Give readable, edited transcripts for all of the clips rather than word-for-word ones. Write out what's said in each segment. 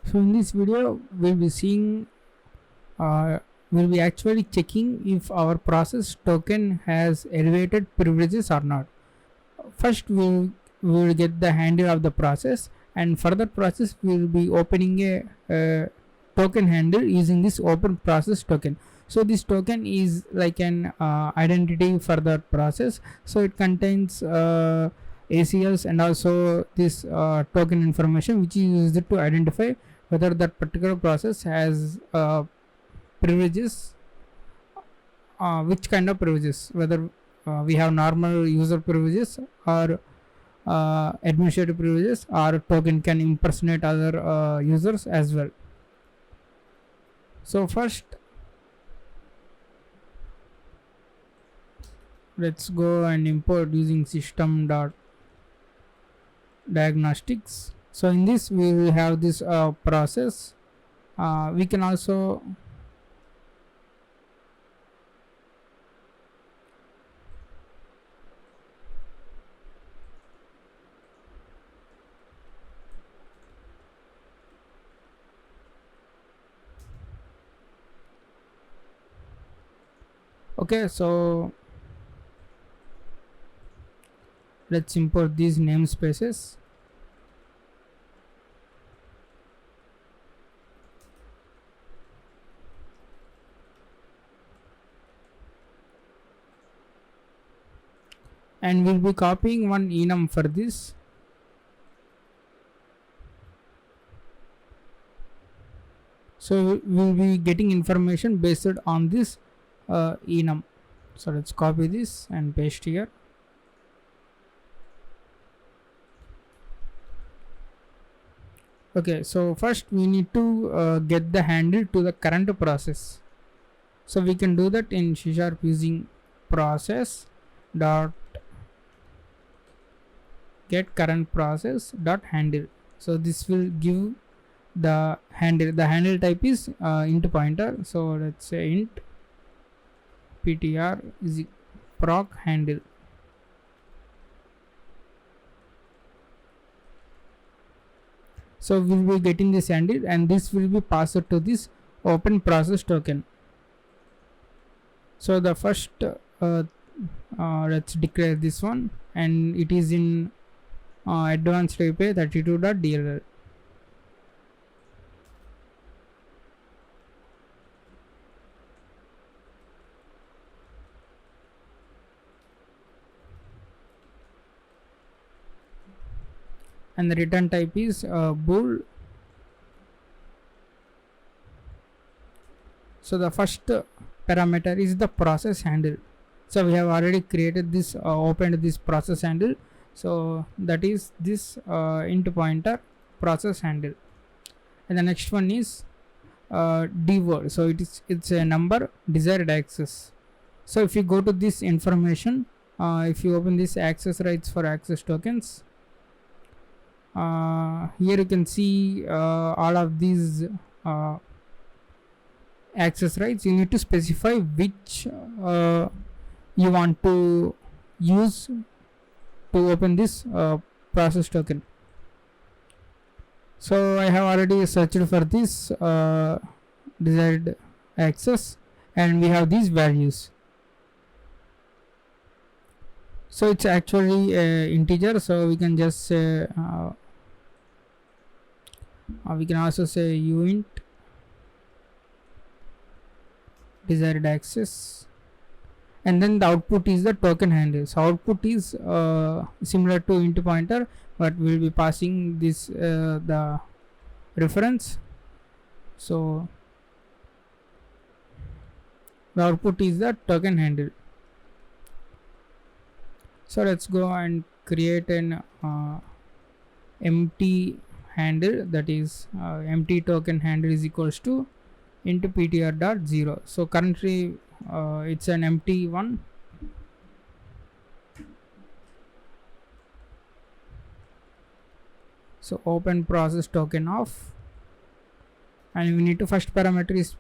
So in this video we'll be seeing we'll be actually checking if our process token has elevated privileges or not. First we will get the handle of the process, and further process we will be opening a token handle using this open process token. So this token is like an identity for the process, so it contains ACLs and also this token information which is used to identify whether that particular process has privileges, which kind of privileges, whether we have normal user privileges or administrative privileges, or token can impersonate other users as well. So first let's go and import using system.diagnostics. So in this we will have this process. We can also okay, so let's import these namespaces. And we'll be copying one enum for this. So we'll be getting information based on this enum. So let's copy this and paste here. Okay, so first we need to get the handle to the current process. So we can do that in C# using process dot get current process dot handle. So this will give the handle. The handle type is int pointer. So let's say int ptr is proc handle. So we will be getting this handle, and this will be passed to this open process token. So the first let's declare this one, and it is in advanced API 32.dll. and the return type is bool. So the first parameter is the process handle. So we have already created this opened this process handle, so that is this int pointer process handle. And the next one is dword. So it's a number desired access. So if you go to this information, if you open this access rights for access tokens, here you can see all of these access rights. You need to specify which you want to use to open this process token. So I have already searched for this desired access, and we have these values. So it's actually a integer, so we can just say we can also say uint desired access, and then the output is the token handle. So output is similar to int pointer, but we'll be passing this the reference. So the output is the token handle. So let's go and create an empty handle, that is empty token handle is equals to int ptr dot 0. So currently it's an empty one. So open process token off, and we need to first parameter is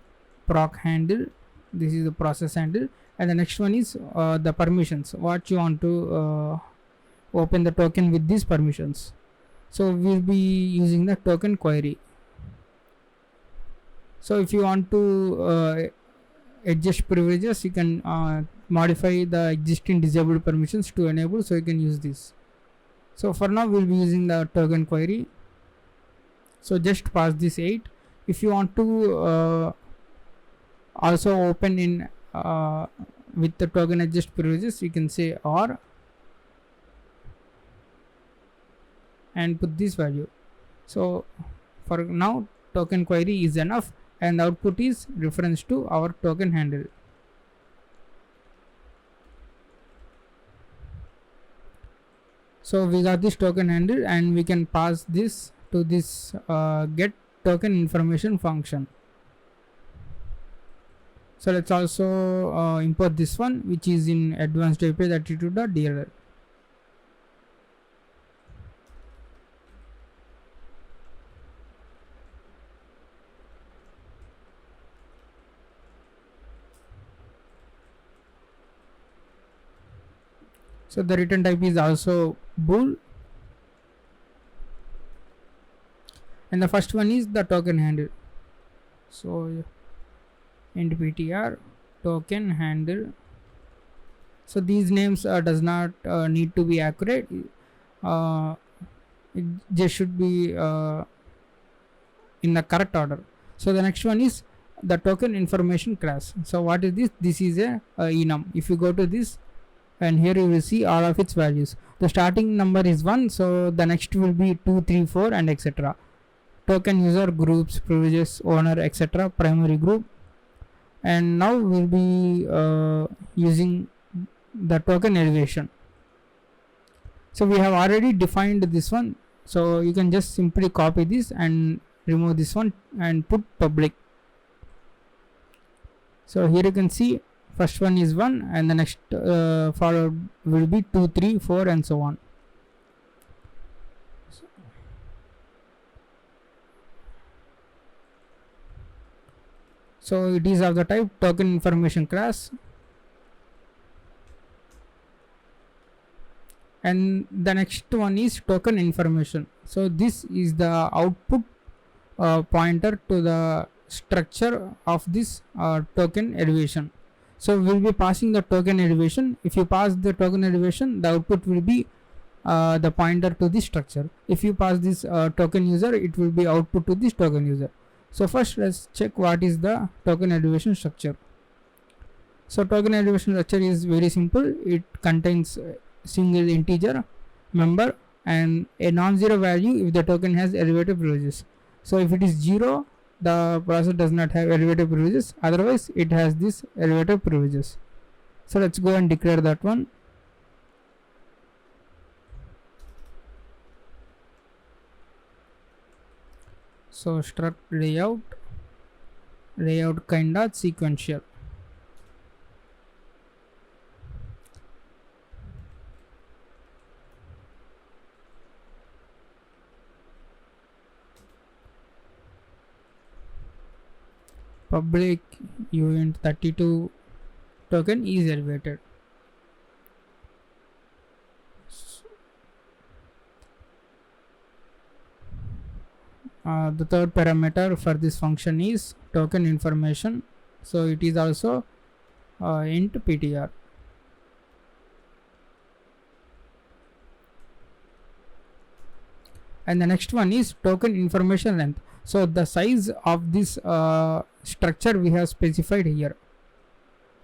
proc handle. This is the process handle, and the next one is the permissions, what you want to open the token with these permissions. So we'll be using the token query. So if you want to adjust privileges, you can modify the existing disabled permissions to enable, so you can use this. So for now we'll be using the token query. So just pass this 8. If you want to also open in with the token adjust privileges, you can say or and put this value. So for now token query is enough, and output is reference to our token handle. So we got this token handle, and we can pass this to this get token information function. So let's also import this one, which is in advanced API 32.dll. So the return type is also bool, and the first one is the token handle. So int ptr token handle. So these names does not need to be accurate. It just should be in the correct order. So the next one is the token information class. So what is this? This is a enum. If you go to this, and here you will see all of its values. The starting number is 1, so the next will be 2, 3, 4, and etc. Token user, groups, privileges, owner, etc. primary group. And now we'll be using the token elevation. So we have already defined this one, so you can just simply copy this and remove this one and put public. So here you can see first one is 1, and the next followed will be 2, 3, 4, and so on. So it is of the type token information class, and the next one is token information. So this is the output pointer to the structure of this token elevation. So we'll be passing the token elevation. If you pass the token elevation, the output will be the pointer to this structure. If you pass this token user, it will be output to this token user. So first let's check what is the token elevation structure. So token elevation structure is very simple. It contains a single integer member and a non-zero value if the token has elevated privileges. So if it is 0, the process does not have elevated privileges, otherwise it has this elevated privileges. So let's go and declare that one. So struct layout kind of sequential. Public uint 32 token is elevated. The third parameter for this function is token information. So it is also int ptr. And the next one is token information length. So the size of this structure we have specified here.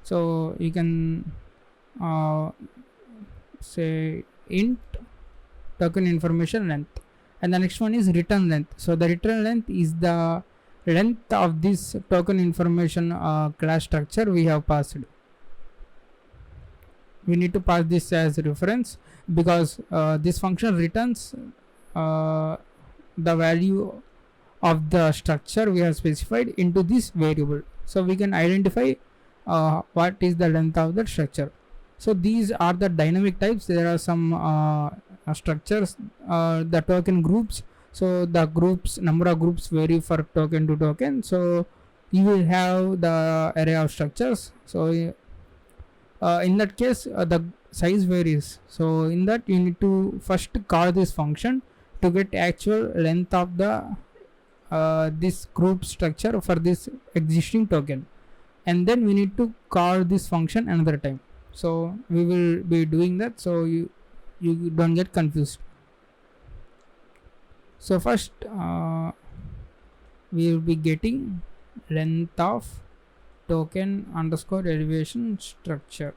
So you can say int token information length, and the next one is return length. So the return length is the length of this token information class structure we have passed. We need to pass this as reference because this function returns the value of the structure we have specified into this variable. So we can identify what is the length of the structure. So these are the dynamic types. There are some structures, the token groups. So the groups, number of groups vary for token to token. So you will have the array of structures. So in that case the size varies. So in that you need to first call this function to get actual length of the this group structure for this existing token, and then we need to call this function another time. So we will be doing that, so you don't get confused. So first we will be getting length of token underscore elevation structure.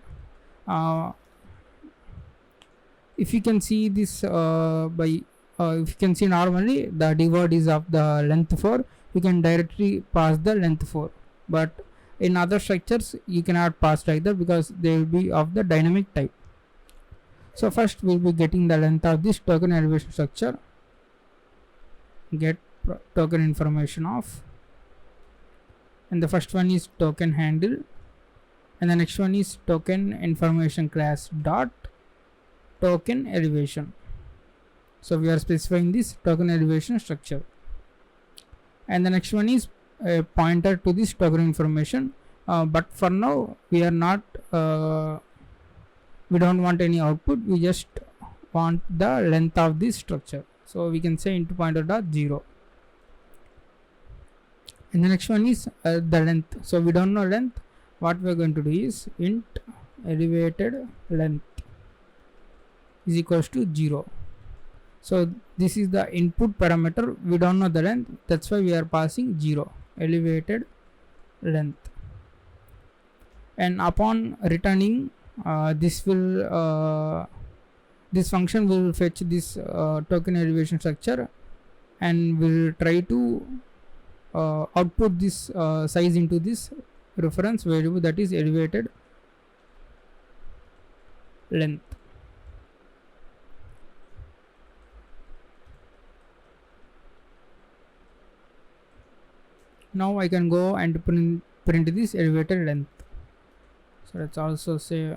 If you can see this if you can see normally the dword is of the length 4, you can directly pass the length 4, but in other structures you cannot pass like that because they will be of the dynamic type. So first we will be getting the length of this token elevation structure, get token information of, and the first one is token handle, and the next one is token information class dot token elevation. So we are specifying this token elevation structure, and the next one is a pointer to this token information, but for now we are not we don't want any output, we just want the length of this structure. So we can say into pointer dot 0, and the next one is the length. So we don't know length. What we are going to do is int elevated length is equals to 0. So this is the input parameter, we don't know the length, that's why we are passing 0, elevated length. And upon returning this will this function will fetch this token elevation structure, and will try to output this size into this reference variable, that is elevated length. Now I can go and print this elevated length. So let's also say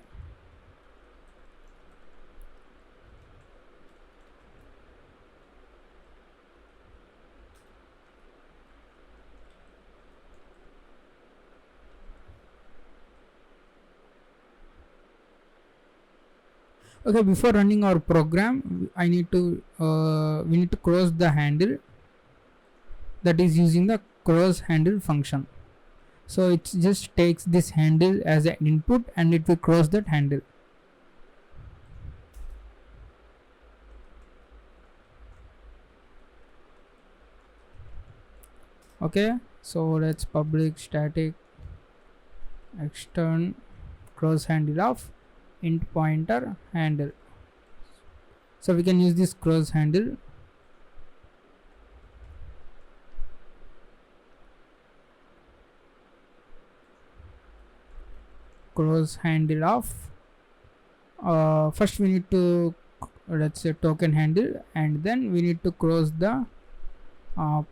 okay, before running our program I need to we need to close the handle, that is using the close handle function. So it just takes this handle as an input and it will close that handle. Okay, so let's public static extern close handle of int pointer handle. So we can use this close handle. Close handle of first we need to let's say token handle, and then we need to close the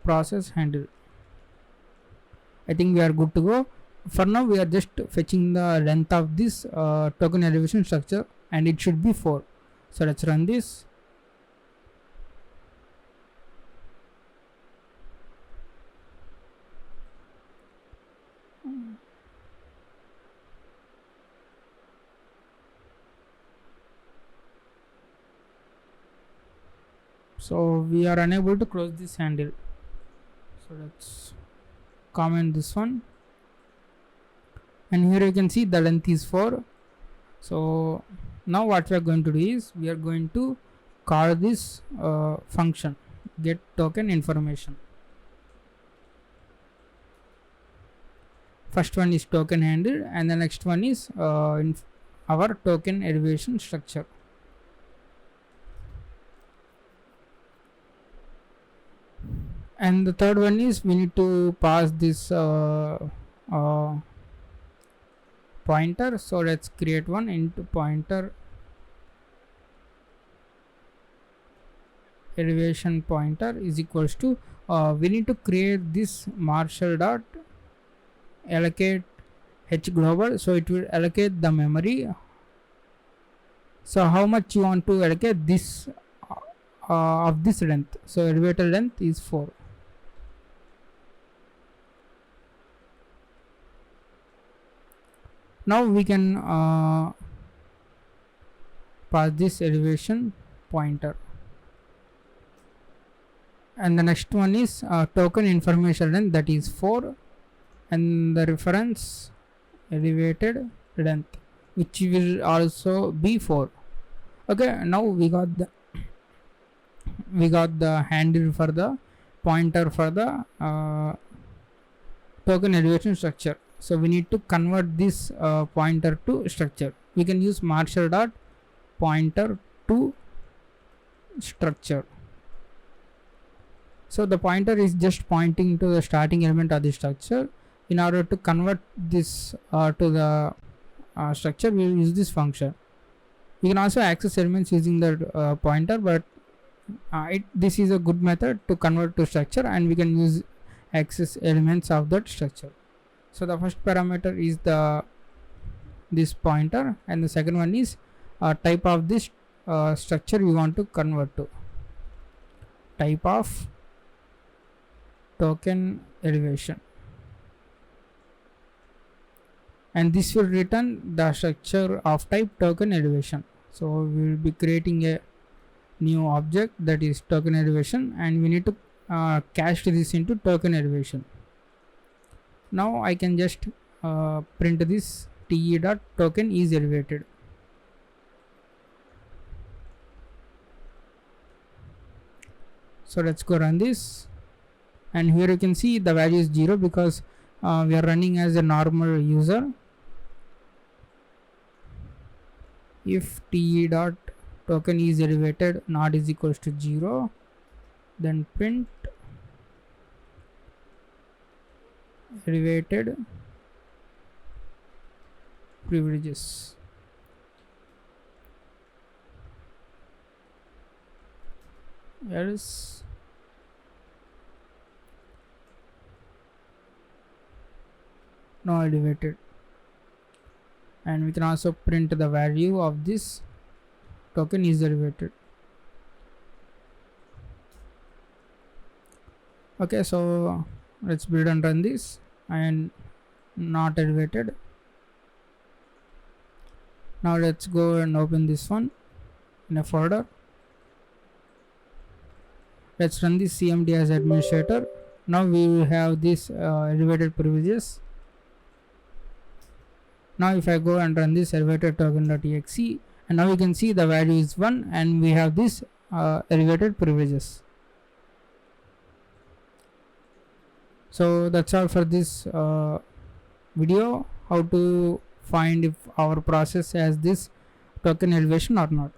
process handle. I think we are good to go. For now we are just fetching the length of this token elevation structure, and it should be 4. So let's run this. So we are unable to close this handle. So let's comment this one, and here you can see the length is 4. So now what we are going to do is we are going to call this function get token information. First one is token handle, and the next one is in our token elevation structure. And the third one is we need to pass this pointer. So let's create one into pointer elevation pointer is equals to we need to create this marshal dot allocate h global, so it will allocate the memory. So how much you want to allocate this of this length? So elevator length is 4. Now we can pass this elevation pointer. And the next one is token information length, that is 4, and the reference elevated length, which will also be 4. Okay, now we got the handle for the pointer for the token elevation structure. So we need to convert this pointer to structure. We can use marshal dot pointer to structure. So the pointer is just pointing to the starting element of the structure. In order to convert this to the structure, we will use this function. We can also access elements using the pointer, but this is a good method to convert to structure, and we can use access elements of that structure. So the first parameter is this pointer, and the second one is type of this structure we want to convert to. Type of token elevation, and this will return the structure of type token elevation. So we will be creating a new object, that is token elevation, and we need to cast this into token elevation. Now I can just print this te.token is elevated. So let's go run this, and here you can see the value is 0 because we are running as a normal user. If te.token is elevated not is equals to 0, then print elevated privileges. Else no elevated. And we can also print the value of this token is elevated. Okay, so let's build and run this, and not elevated. Now let's go and open this one in a folder. Let's run this cmd as administrator. Now we will have this elevated privileges. Now if I go and run this elevated token.exe, and now you can see the value is 1, and we have this elevated privileges. So that's all for this video, how to find if our process has this token elevation or not.